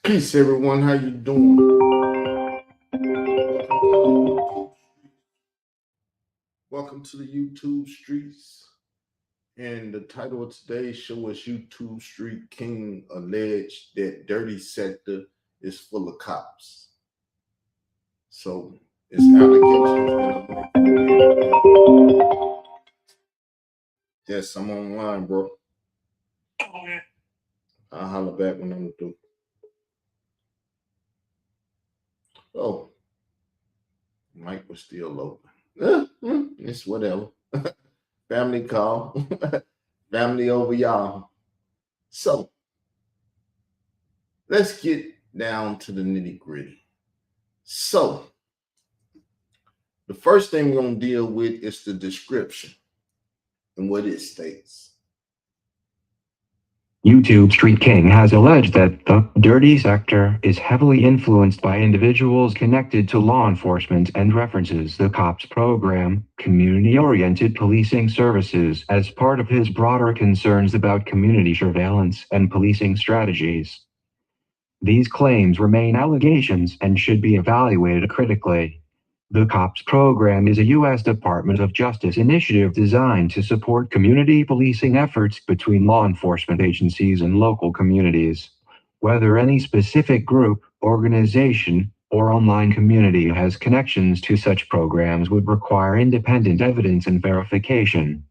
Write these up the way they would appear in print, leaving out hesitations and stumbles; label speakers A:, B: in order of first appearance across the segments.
A: Peace, everyone. How you doing? Welcome to the YouTube streets. And the title of today's show is YouTube Street King alleged that dirty sector is full of cops. So it's allegations that yes, I'm online, bro. I'll holler back when I'm through. Oh, mic was still open. It's whatever. Family call. Family over y'all. So let's get down to the nitty gritty. So the first thing we're going to deal with is the description and what it states.
B: YouTube Street King has alleged that the dirty sector is heavily influenced by individuals connected to law enforcement and references the COPS program, community-oriented policing services, as part of his broader concerns about community surveillance and policing strategies. These claims remain allegations and should be evaluated critically. The COPS program is a U.S. Department of Justice initiative designed to support community policing efforts between law enforcement agencies and local communities. Whether any specific group, organization, or online community has connections to such programs would require independent evidence and verification.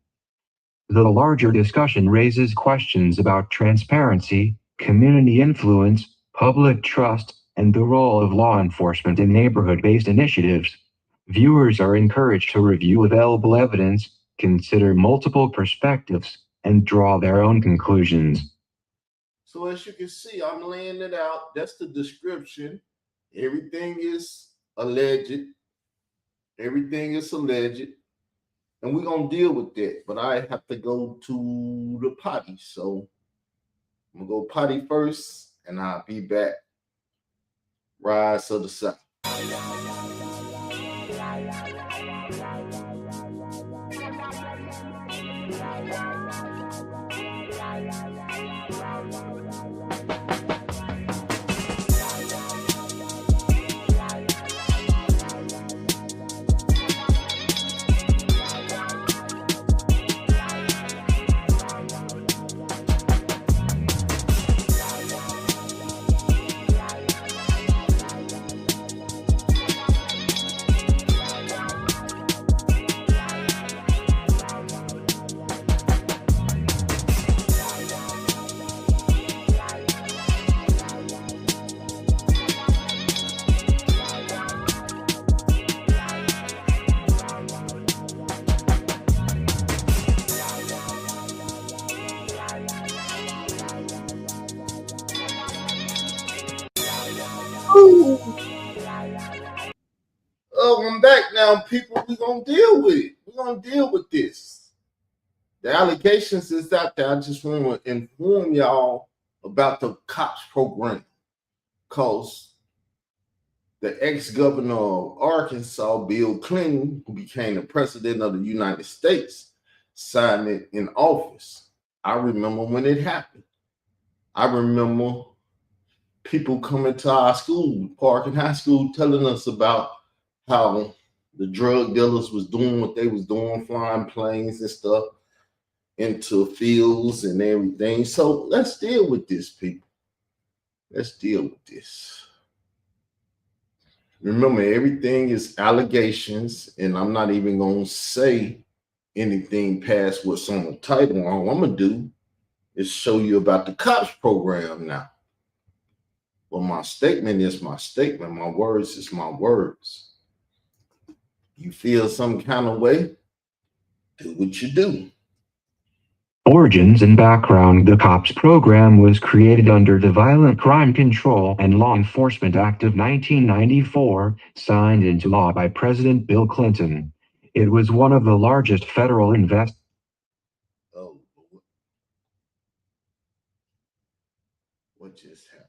B: The larger discussion raises questions about transparency, community influence, public trust, and the role of law enforcement in neighborhood-based initiatives. Viewers are encouraged to review available evidence, consider multiple perspectives, and draw their own conclusions.
A: So as you can see, I'm laying it out. That's the description. Everything is alleged. Everything is alleged. And we're going to deal with that. But I have to go to the potty. So I'm going to go potty first, and I'll be back. Rise of the South. Oh, I'm back now, people. We're going to deal with it. We're going to deal with this. The allegations is out there. I just want to inform y'all about the COPS program. Because the ex-governor of Arkansas, Bill Clinton, who became the president of the United States, signed it in office. I remember when it happened. I remember people coming to our school, Parkin High School, telling us about how the drug dealers was doing what they was doing, flying planes and stuff into fields and everything. So let's deal with this, people. Let's deal with this. Remember, everything is allegations, and I'm not even going to say anything past what's on the title. All I'm going to do is show you about the COPS program now. Well, my statement is my statement. My words is my words. You feel some kind of way, do what you do.
B: Origins and background. The COPS program was created under the Violent Crime Control and Law Enforcement Act of 1994, signed into law by President Bill Clinton. It was one of the largest federal
A: Oh, what just happened?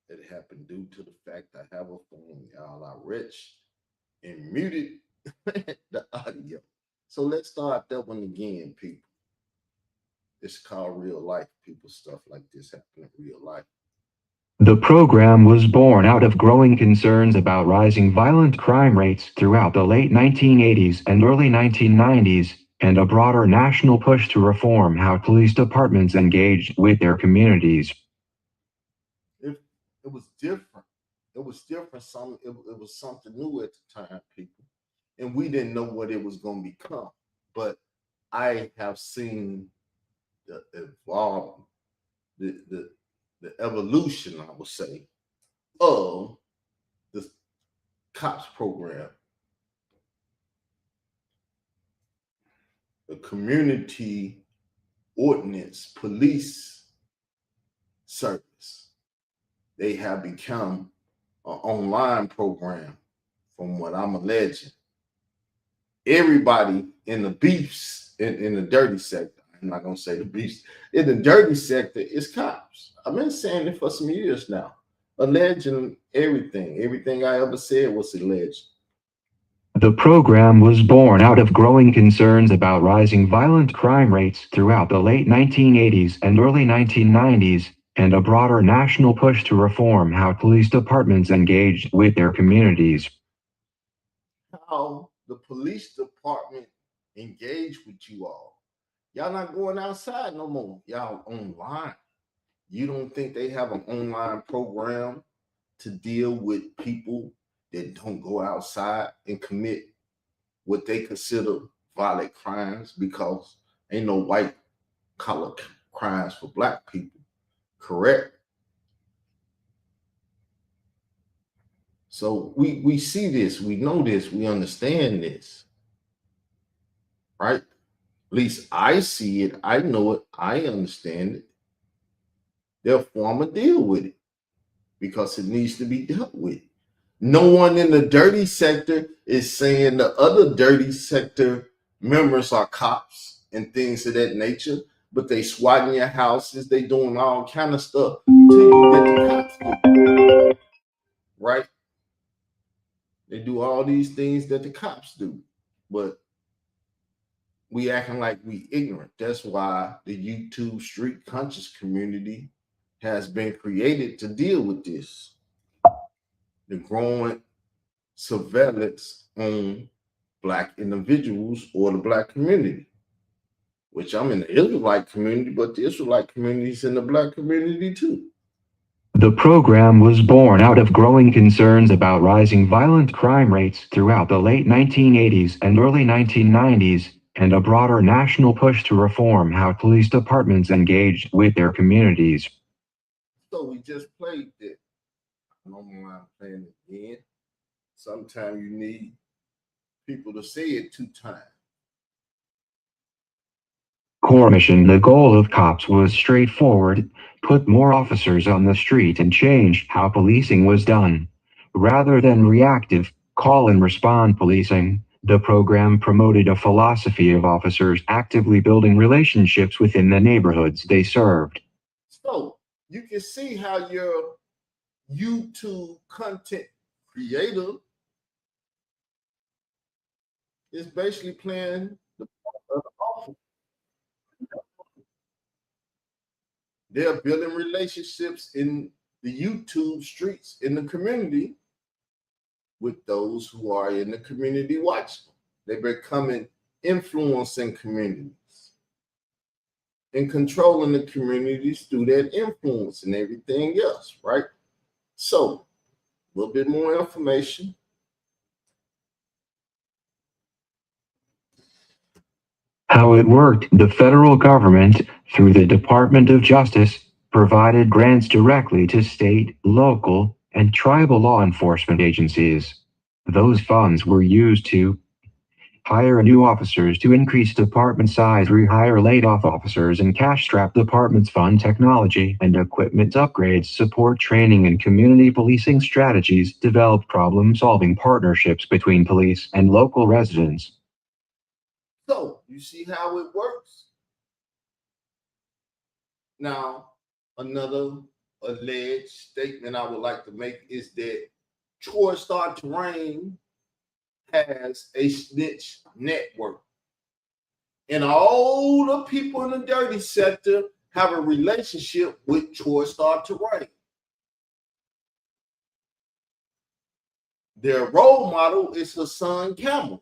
A: It happened due to the fact I have a phone, y'all. I rich and muted the audio. So let's start that one again, people. It's called real life. People, stuff like this happen in real life.
B: The program was born out of growing concerns about rising violent crime rates throughout the late 1980s and early 1990s, and a broader national push to reform how police departments engaged with their communities.
A: It was different. It was different. It was something new at the time, people, and we didn't know what it was going to become. But I have seen the evolve, the evolution, I would say, of the cops program, the community ordinance police service. They have become an online program, from what I'm alleging. Everybody in the beefs, in the dirty sector, I'm not going to say the beefs, in the dirty sector is cops. I've been saying it for some years now, alleging everything. Everything I ever said was alleged.
B: The program was born out of growing concerns about rising violent crime rates throughout the late 1980s and early 1990s, and a broader national push to reform how police departments engaged with their communities.
A: How the police department engage with you all. Y'all not going outside no more. Y'all online. You don't think they have an online program to deal with people that don't go outside and commit what they consider violent crimes, because ain't no white collar crimes for black people, correct? So we see this, we know this, we understand this, right? At least I see it, I know it, I understand it. Therefore, I'm gonna deal with it because it needs to be dealt with. No one in the dirty sector is saying the other dirty sector members are cops and things of that nature, but they swatting your houses, they doing all kind of stuff to you that the cops do, right? They do all these things that the cops do, but we acting like we ignorant. That's why the YouTube street conscious community has been created to deal with this. The growing surveillance on black individuals or the black community, which I'm in the Israelite community, but the Israelite community is in the black community too.
B: The program was born out of growing concerns about rising violent crime rates throughout the late 1980s and early 1990s, and a broader national push to reform how police departments engaged with their communities.
A: So we just played it. I don't mind playing it again. Sometimes you need people to say it 2 times.
B: Core mission. The goal of cops was straightforward: put more officers on the street and change how policing was done. Rather than reactive, call and respond policing, the program promoted a philosophy of officers actively building relationships within the neighborhoods they served.
A: So you can see how your YouTube content creator is basically playing the part of the officer. They're building relationships in the YouTube streets in the community with those who are in the community watching. They're becoming influencing communities and controlling the communities through that influence and everything else, right? So, a little bit more information.
B: How it worked: the federal government, through the Department of Justice, provided grants directly to state, local, and tribal law enforcement agencies. Those funds were used to hire new officers, to increase department size, rehire laid-off officers, and cash-strap departments, fund technology and equipment upgrades, support training and community policing strategies, develop problem-solving partnerships between police and local residents.
A: So, you see how it works? Now, another alleged statement I would like to make is that Troy Star Terrain has a snitch network. And all the people in the dirty sector have a relationship with Troy Star Terrain. Their role model is Hassan Camel,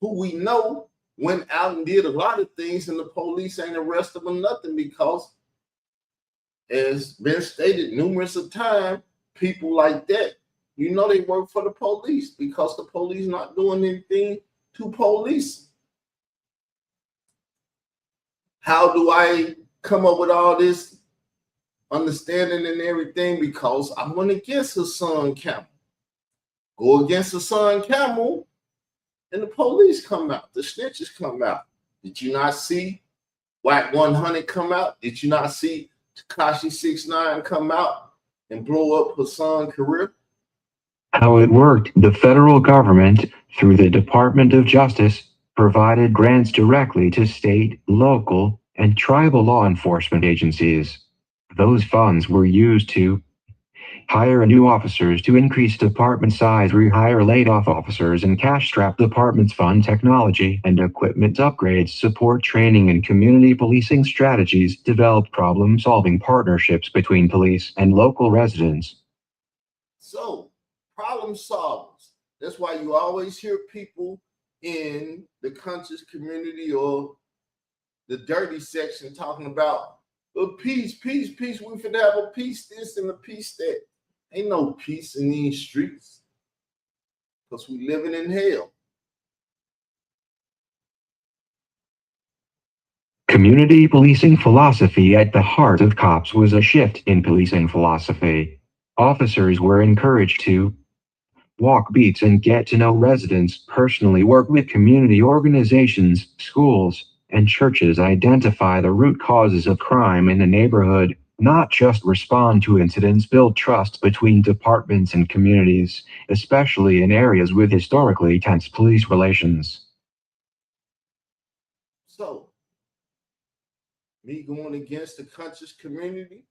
A: who we know went out and did a lot of things, and the police ain't arrested him nothing because, as been stated numerous of times, people like that, you know, they work for the police because the police not doing anything to police. How do I come up with all this understanding and everything? Because I went against Hassan Camel. Go against Hassan Camel, and the police come out. The snitches come out. Did you not see Whack 100 come out? Did you not see Tekashi 6ix9ine come out and blow up Hassan's career?
B: How it worked: the federal government, through the Department of Justice, provided grants directly to state, local, and tribal law enforcement agencies. Those funds were used to hire new officers, to increase department size, rehire laid-off officers, and cash-strap departments, fund technology and equipment upgrades, support training and community policing strategies, develop problem-solving partnerships between police and local residents.
A: So, problem solvers. That's why you always hear people in the conscious community or the dirty section talking about peace. We finna have a peace this and a peace that. Ain't no peace in these streets because we living in hell.
B: Community policing philosophy. At the heart of COPS was a shift in policing philosophy. Officers were encouraged to walk beats and get to know residents personally, work with community organizations, schools, and churches, identify the root causes of crime in the neighborhood, not just respond to incidents, build trust between departments and communities, especially in areas with historically tense police relations.
A: So, me going against the conscious community,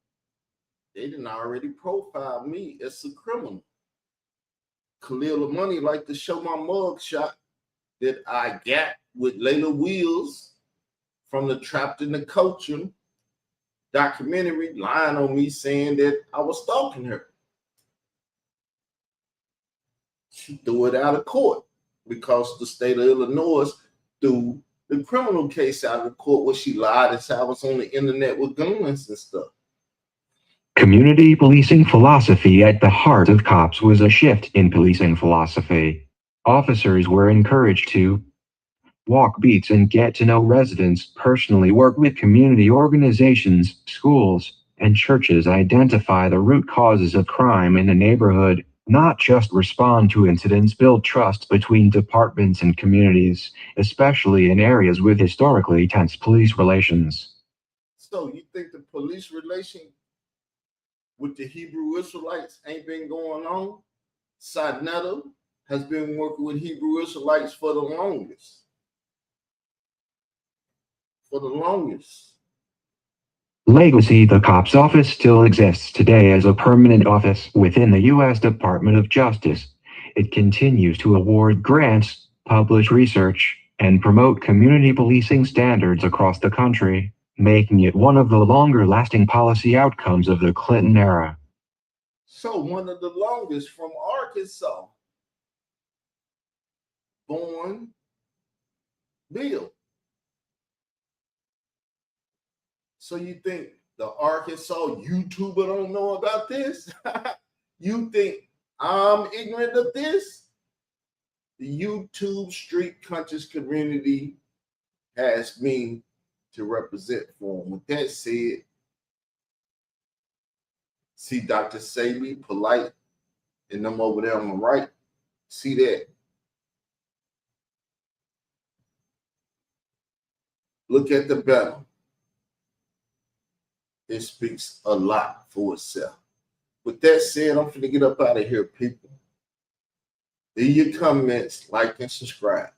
A: they didn't already profile me as a criminal. Khalil Money like to show my mug shot that I got with Layla Wheels from the Trapped in the Culture documentary, lying on me saying that I was stalking her. She threw it out of court because the state of Illinois threw the criminal case out of court where she lied and said I was on the internet with guns and stuff.
B: Community policing philosophy. At the heart of COPS was a shift in policing philosophy. Officers were encouraged to walk beats and get to know residents personally, work with community organizations, schools, and churches, identify the root causes of crime in the neighborhood, not just respond to incidents, build trust between departments and communities, especially in areas with historically tense police relations.
A: So you think the police relation with the Hebrew Israelites ain't been going on? Sadnetta has been working with Hebrew Israelites for the longest.
B: Legacy. The COPS office still exists today as a permanent office within the U.S. Department of Justice. It continues to award grants, publish research, and promote community policing standards across the country, making it one of the longer-lasting policy outcomes of the Clinton era.
A: So one of the longest, from Arkansas, born Bill. So you think the Arkansas YouTuber don't know about this? You think I'm ignorant of this? The YouTube street conscious community has me to represent for them. With that said, see Dr. Sabi, Polite, and them over there on the right. See that? Look at the banner. It speaks a lot for itself. With that said, I'm finna get up out of here, people. Leave your comments, like, and subscribe.